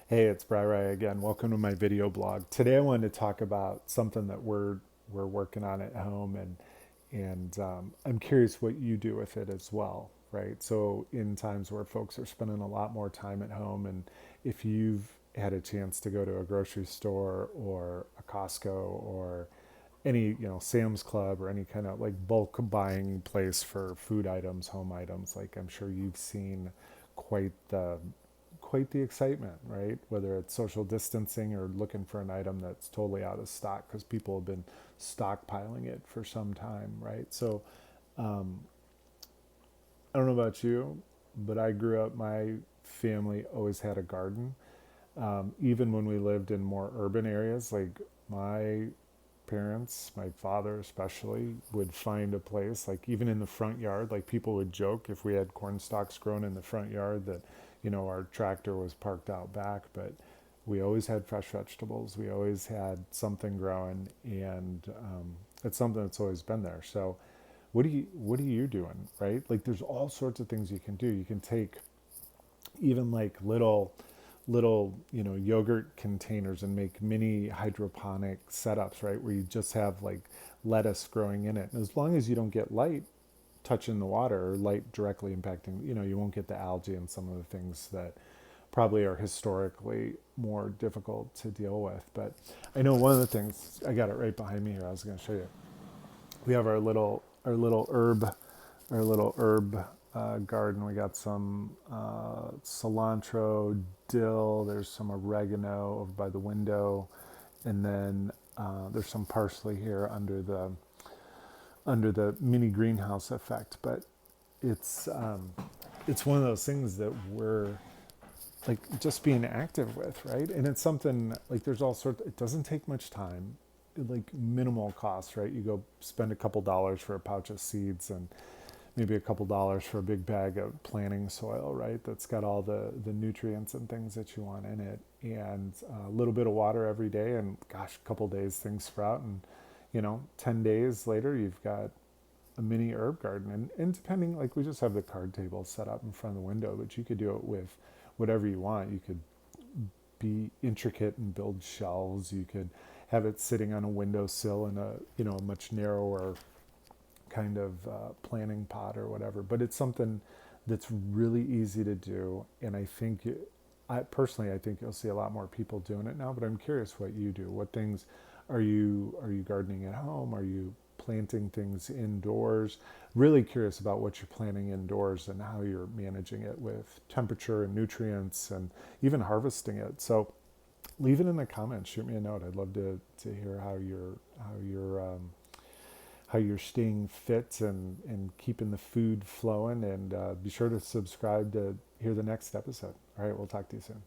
Hey, it's Bri again. Welcome to my video blog. Today I wanted to talk about something that we're working on at home, and I'm curious what you do with it as well, right? So in times where folks are spending a lot more time at home, and if you've had a chance to go to a grocery store or a Costco or any Sam's Club or any kind of like bulk buying place for food items, home items, like I'm sure you've seen quite the quite the excitement, right? Whether it's social distancing or looking for an item that's totally out of stock because people have been stockpiling it for some time, right? So I don't know about you, but I grew up, my family always had a garden. Even when we lived in more urban areas, like my parents, my father especially, would find a place, like even in the front yard, like people would joke if we had corn stalks grown in the front yard that, our tractor was parked out back, but we always had fresh vegetables. We always had something growing, and it's something that's always been there. So, what are you doing, right? Like, there's all sorts of things you can do. You can take even like little yogurt containers and make mini hydroponic setups, right, where you just have like lettuce growing in it, and as long as you don't get light touching the water or light directly impacting, you won't get the algae and some of the things that probably are historically more difficult to deal with. But I know one of the things, I got it right behind me here, I was going to show you. We have our little herb garden. We got some cilantro, dill. There's some oregano over by the window, and then there's some parsley here under the mini greenhouse effect. But it's um, it's one of those things that we're like just being active with, right? And it's something like there's all sorts. It doesn't take much time, like minimal cost, right? You go spend a couple dollars for a pouch of seeds and maybe a couple dollars for a big bag of planting soil, right? That's got all the nutrients and things that you want in it, and a little bit of water every day, and gosh, a couple days things sprout, and 10 days later you've got a mini herb garden. And depending, like, we just have the card table set up in front of the window, but you could do it with whatever you want. You could be intricate and build shelves. You could have it sitting on a windowsill in a a much narrower kind of planning pot or whatever. But it's something that's really easy to do, and I personally, I think you'll see a lot more people doing it now. But I'm curious what you do. What things are you gardening at home? Are you planting things indoors? Really curious about what you're planting indoors and how you're managing it with temperature and nutrients and even harvesting it. So leave it in the comments. Shoot me a note. I'd love to hear how you're staying fit and keeping the food flowing. And be sure to subscribe to hear the next episode. All right, we'll talk to you soon.